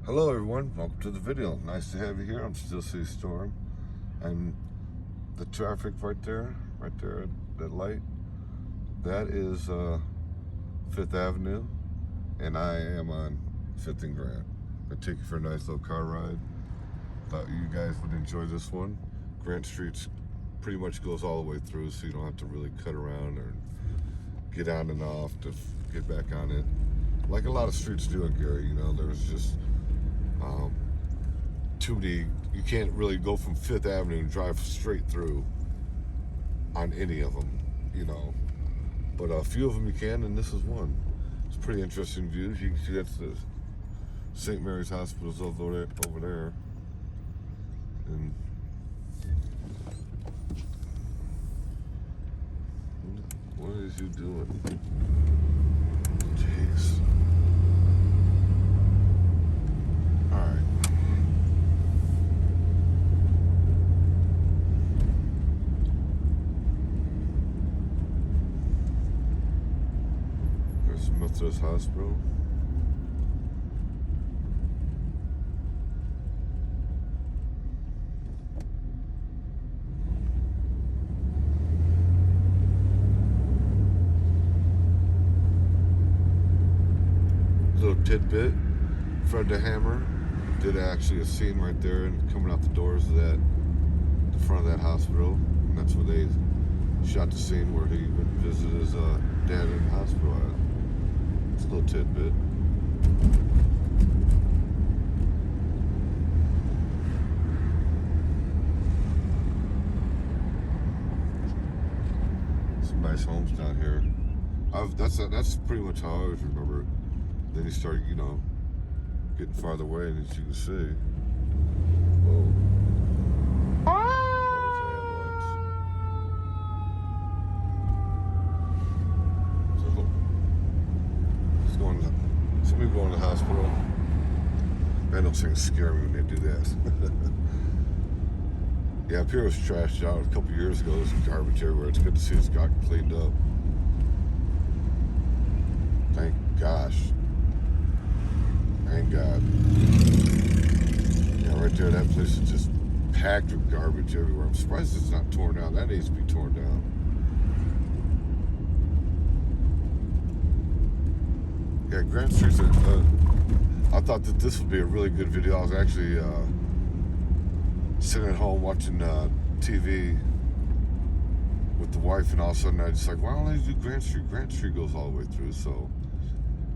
Hello everyone, welcome to the video. Nice to have you here. I'm Steel City Storm, and the traffic right there, that light, that is 5th Avenue, and I am on 5th and Grant. I take you for a nice little car ride. Thought you guys would enjoy this one. Grant Street pretty much goes all the way through, so you don't have to really cut around or get on and off to get back on it. Like a lot of streets do in Gary, you know, there's just too many. You can't really go from 5th Avenue and drive straight through on any of them, you know. But a few of them you can, and this is one. It's pretty interesting views. You can see that's the St. Mary's Hospital's over there. And what is you doing? Jeez. Methodist Hospital. Little tidbit, Fred the Hammer did actually a scene right there and coming out the doors of the front of that hospital, and that's where they shot the scene where he would visit his dad in the hospital at. It's a little tidbit. Some nice homes down here. That's pretty much how I always remember it. Then you start, you know, getting farther away, and as you can see, whoa. Somebody going to the hospital. Man, those things scare me when they do that. Yeah, up here was trashed out a couple years ago. There's garbage everywhere. It's good to see it's got cleaned up. Thank gosh. Thank God. Yeah, right there, that place is just packed with garbage everywhere. I'm surprised it's not torn down. That needs to be torn down. Yeah, Grant Street's I thought that this would be a really good video. I was actually sitting at home watching TV with the wife, and all of a sudden I just like, why don't I do Grant Street? Grant Street goes all the way through, so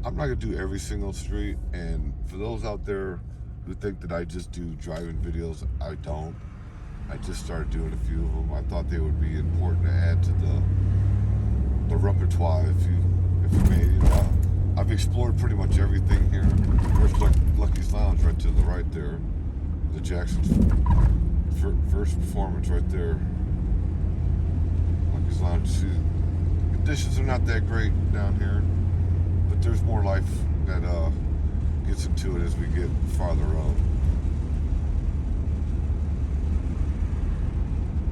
I'm not gonna do every single street. And for those out there who think that I just do driving videos, I don't. I just started doing a few of them. I thought they would be important to add to the repertoire, if you may, you know. I've explored pretty much everything here. There's Lucky's Lounge right to the right there. The Jackson's first performance right there. Lucky's Lounge. See, conditions are not that great down here, but there's more life that gets into it as we get farther up.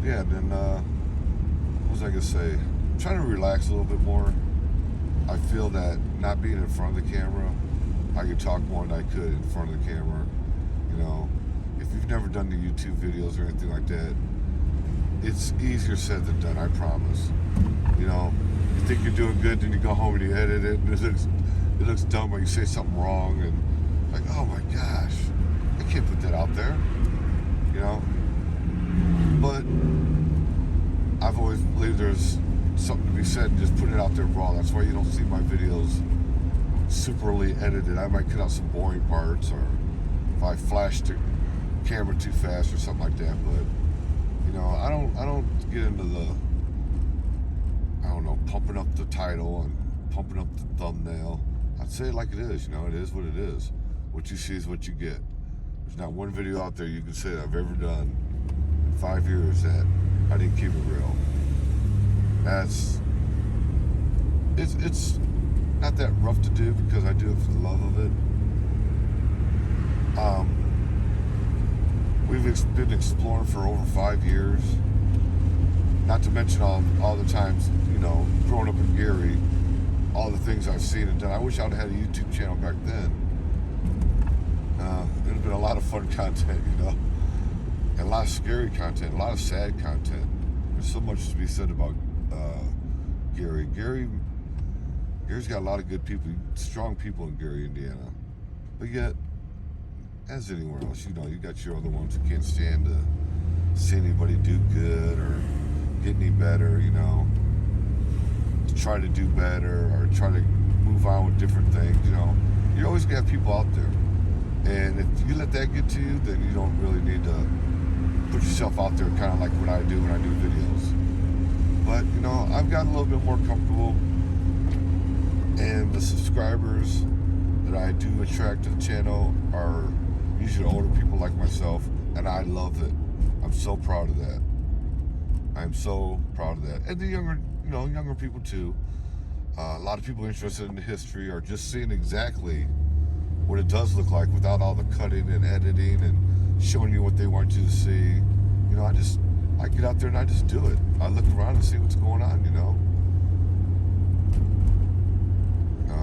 Yeah, then what was I gonna say? I'm trying to relax a little bit more. I feel that not being in front of the camera, I could talk more than I could in front of the camera. You know, if you've never done the YouTube videos or anything like that, it's easier said than done, I promise. You know, you think you're doing good, then you go home and you edit it, and it looks dumb, or you say something wrong, and like, oh my gosh, I can't put that out there, you know? But I've always believed there's something to be said, and just put it out there raw. That's why you don't see my videos superly edited. I might cut out some boring parts, or if I flash the camera too fast or something like that. But you know, I don't get into the, I don't know, pumping up the title and pumping up the thumbnail. I'd say it like it is. You know, it is what it is. What you see is what you get. There's not one video out there you can say that I've ever done in 5 years that I didn't keep it real. It's not that rough to do, because I do it for the love of it. We've been exploring for over 5 years. Not to mention all the times, you know, growing up in Gary, all the things I've seen and done. I wish I'd had a YouTube channel back then. been a lot of fun content, you know, and a lot of scary content, a lot of sad content. There's so much to be said about Gary. Gary's got a lot of good people, strong people in Gary, Indiana. But yet, as anywhere else, you know, you got your other ones who can't stand to see anybody do good or get any better, you know, to try to do better or try to move on with different things, you know. You always got people out there. And if you let that get to you, then you don't really need to put yourself out there kind of like what I do when I do videos. But, you know, I've gotten a little bit more comfortable, and the subscribers that I do attract to the channel are usually older people like myself, and I love it. I'm so proud of that. I'm so proud of that. And the younger people too. A lot of people interested in the history are just seeing exactly what it does look like without all the cutting and editing and showing you what they want you to see. You know, I get out there and I just do it. I look around and see what's going on, you know.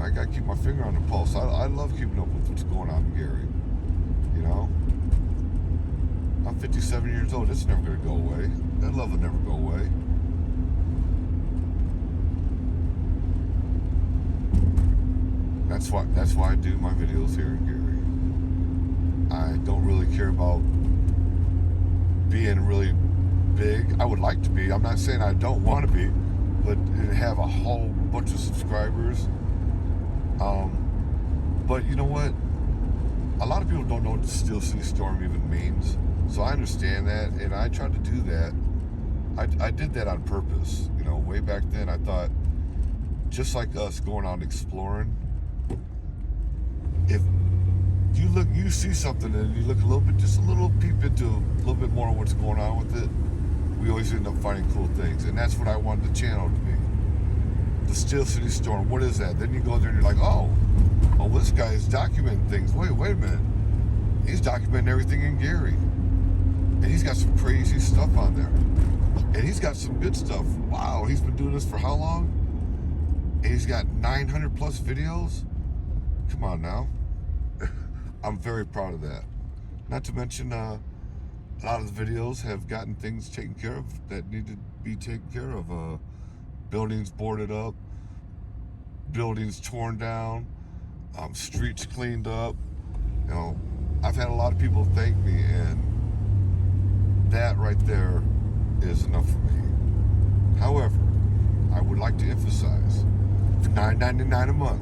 I gotta keep my finger on the pulse. I love keeping up with what's going on in Gary. You know, I'm 57 years old. It's never gonna go away. That love will never go away. That's why I do my videos here in Gary. I don't really care about being really big. I would like to be. I'm not saying I don't want to be, but to have a whole bunch of subscribers. But you know what? A lot of people don't know what the Steel City Storm even means. So I understand that, and I tried to do that. I did that on purpose. You know, way back then, I thought, just like us going out exploring, if you see something and you look a little bit, just a little peep into a little bit more of what's going on with it, we always end up finding cool things. And that's what I wanted the channel to be. The Steel City Storm, what is that? Then you go there and you're like, oh, this guy is documenting things. Wait a minute. He's documenting everything in Gary. And he's got some crazy stuff on there. And he's got some good stuff. Wow, he's been doing this for how long? And he's got 900 plus videos? Come on now. I'm very proud of that. Not to mention, a lot of the videos have gotten things taken care of that need to be taken care of. Buildings boarded up, buildings torn down, streets cleaned up. You know, I've had a lot of people thank me, and that right there is enough for me. However, I would like to emphasize, for $9.99 a month,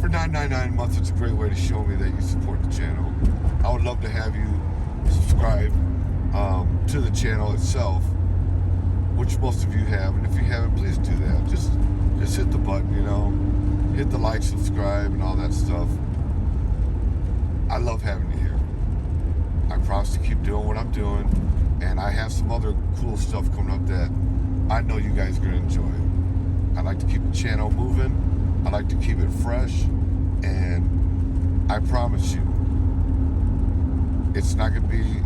for $9.99 a month, it's a great way to show me that you support the channel. I would love to have you subscribe to the channel itself, which most of you have, and if you haven't, please do that. Just hit the button, you know, hit the like, subscribe, and all that stuff. I love having you here. I promise to keep doing what I'm doing, and I have some other cool stuff coming up that I know you guys are gonna enjoy. I like to keep the channel moving. I like to keep it fresh, and I promise you, it's not gonna be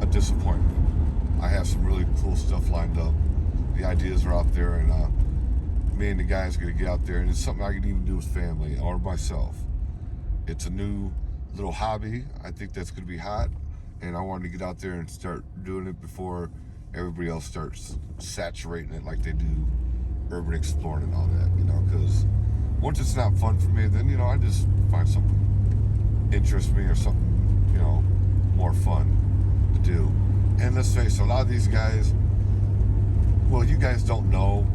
a disappointment. I have some really cool stuff lined up. The ideas are out there, and me and the guys are gonna get out there, and it's something I can even do with family or myself. It's a new little hobby. I think that's gonna be hot, and I wanted to get out there and start doing it before everybody else starts saturating it like they do urban exploring and all that, you know, because once it's not fun for me, then, you know, I just find something interests me or something, you know, more fun to do. And let's face it, a lot of these guys, well, you guys don't know,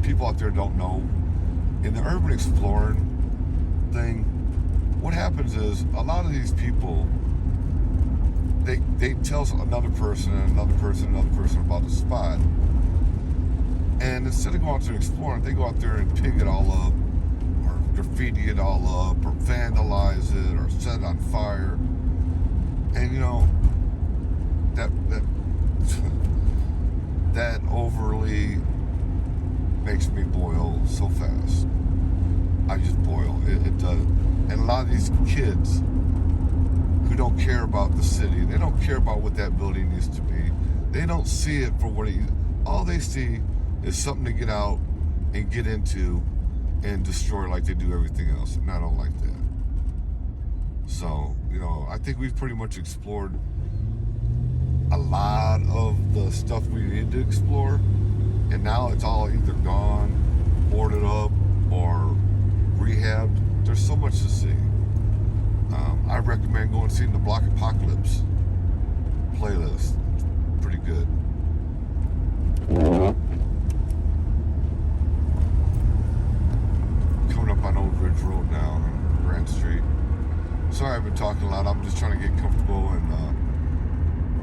people out there don't know, in the urban exploring thing, what happens is a lot of these people, they tell another person and another person and another person about the spot, and instead of going out there and exploring, they go out there and pig it all up, or graffiti it all up, or vandalize it, or set it on fire. And you know, that overly makes me boil so fast. I just boil. It does. And a lot of these kids who don't care about the city, they don't care about what that building used to be. They don't see it for what it is. All they see is something to get out and get into and destroy like they do everything else. And I don't like that. So, you know, I think we've pretty much explored a lot of the stuff we need to explore, and now it's all either gone, boarded up, or rehabbed. There's so much to see. I recommend going and seeing the Block Apocalypse playlist. It's pretty good. Coming up on Old Ridge Road now, on Grant Street. Sorry I've been talking a lot. I'm just trying to get comfortable, and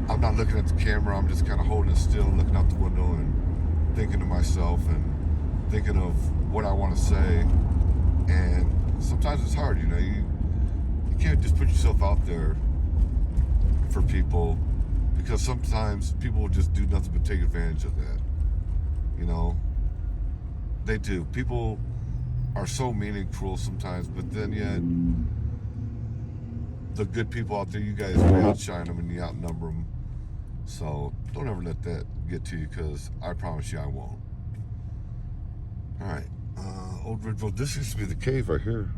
I'm not looking at the camera. I'm just kind of holding it still, looking out the window and thinking to myself and thinking of what I want to say. And sometimes it's hard, you know. You can't just put yourself out there for people, because sometimes people will just do nothing but take advantage of that. You know, they do. People are so mean and cruel sometimes, but then yet the good people out there, you guys way outshine them and you outnumber them. So don't ever let that get to you, because I promise you I won't. All right, Old Ridge Road. This used to be the cave right here.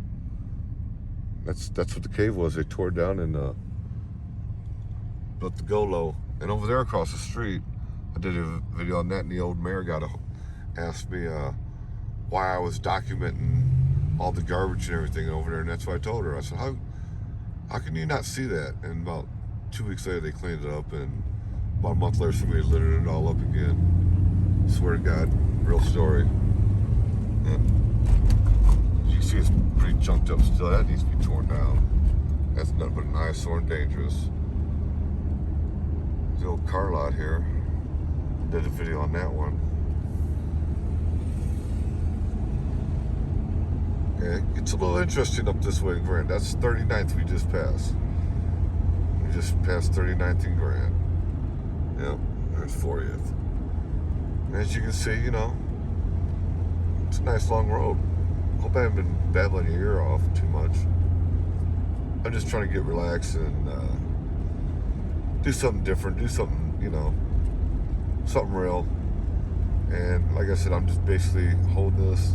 That's what the cave was. They tore it down and built the Golo. And over there across the street, I did a video on that, and the old mayor asked me why I was documenting all the garbage and everything over there, and that's what I told her. I said, how can you not see that? And about 2 weeks later, they cleaned it up, and about a month later, somebody littered it all up again. Swear to God, real story. Yeah. You can see it's pretty junked up still. That needs to be torn down. That's nothing but an eyesore and dangerous. The old car lot here. Did a video on that one. Yeah, it's a little interesting up this way in Grant. That's 39th we just passed. We just passed 39th in Grant. Yep, there's 40th. And as you can see, you know, it's a nice long road. Hope I haven't been babbling your ear off too much. I'm just trying to get relaxed and do something different, do something, you know, something real. And like I said, I'm just basically holding this,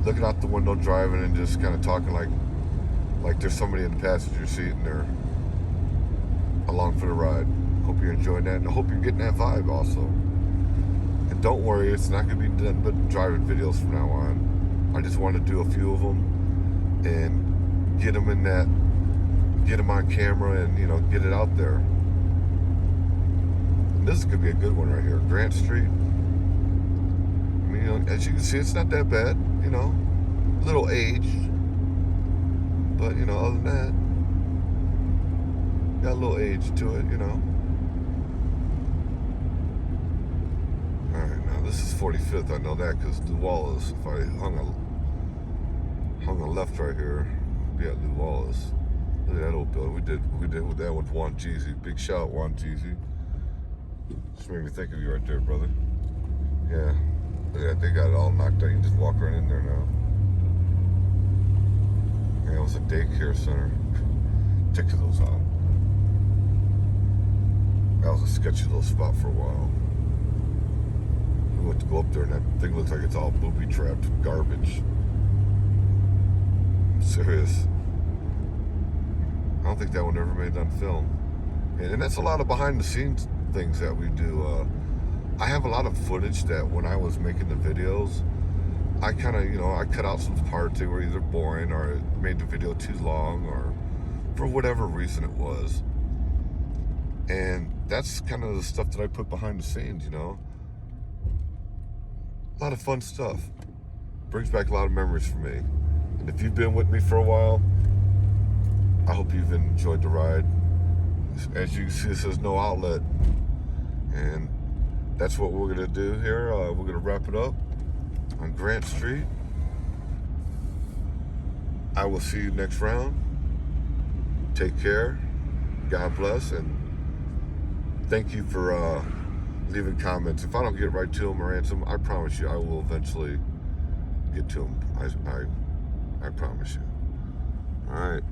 looking out the window, driving, and just kind of talking like there's somebody in the passenger seat and they're along for the ride. Hope you're enjoying that, and I hope you're getting that vibe also. And don't worry, it's not going to be nothing but driving videos from now on. I just want to do a few of them and get them on camera, and, you know, get it out there. And this is going to be a good one right here, Grant Street. I mean, you know, as you can see, it's not that bad, you know, a little aged, but, you know, other than that, got a little age to it, you know. All right, now this is 45th. I know that because Lew Wallace. If I hung a left right here, be at Lew Wallace. Look at that old building. We did with that with Juan Jeezy. Big shout out, Juan Jeezy. Just made me think of you right there, brother. Yeah. Yeah, they got it all knocked out. You can just walk right in there now. Yeah, it was a daycare center. Check those out. That was a sketchy little spot for a while. We went to go up there, and that thing looks like it's all booby-trapped garbage. I'm serious. I don't think that one ever made it on film. And that's a lot of behind-the-scenes things that we do. I have a lot of footage that when I was making the videos, I kind of, you know, I cut out some parts that were either boring or it made the video too long, or for whatever reason it was. And that's kind of the stuff that I put behind the scenes, you know. A lot of fun stuff. Brings back a lot of memories for me. And if you've been with me for a while, I hope you've enjoyed the ride. As you can see, it says no outlet. And that's what we're going to do here. We're going to wrap it up on Grant Street. I will see you next round. Take care. God bless. And thank you for leaving comments. If I don't get right to them or answer them, I promise you I will eventually get to them. I promise you. All right.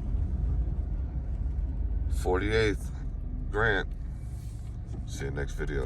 48th Grant. See you next video.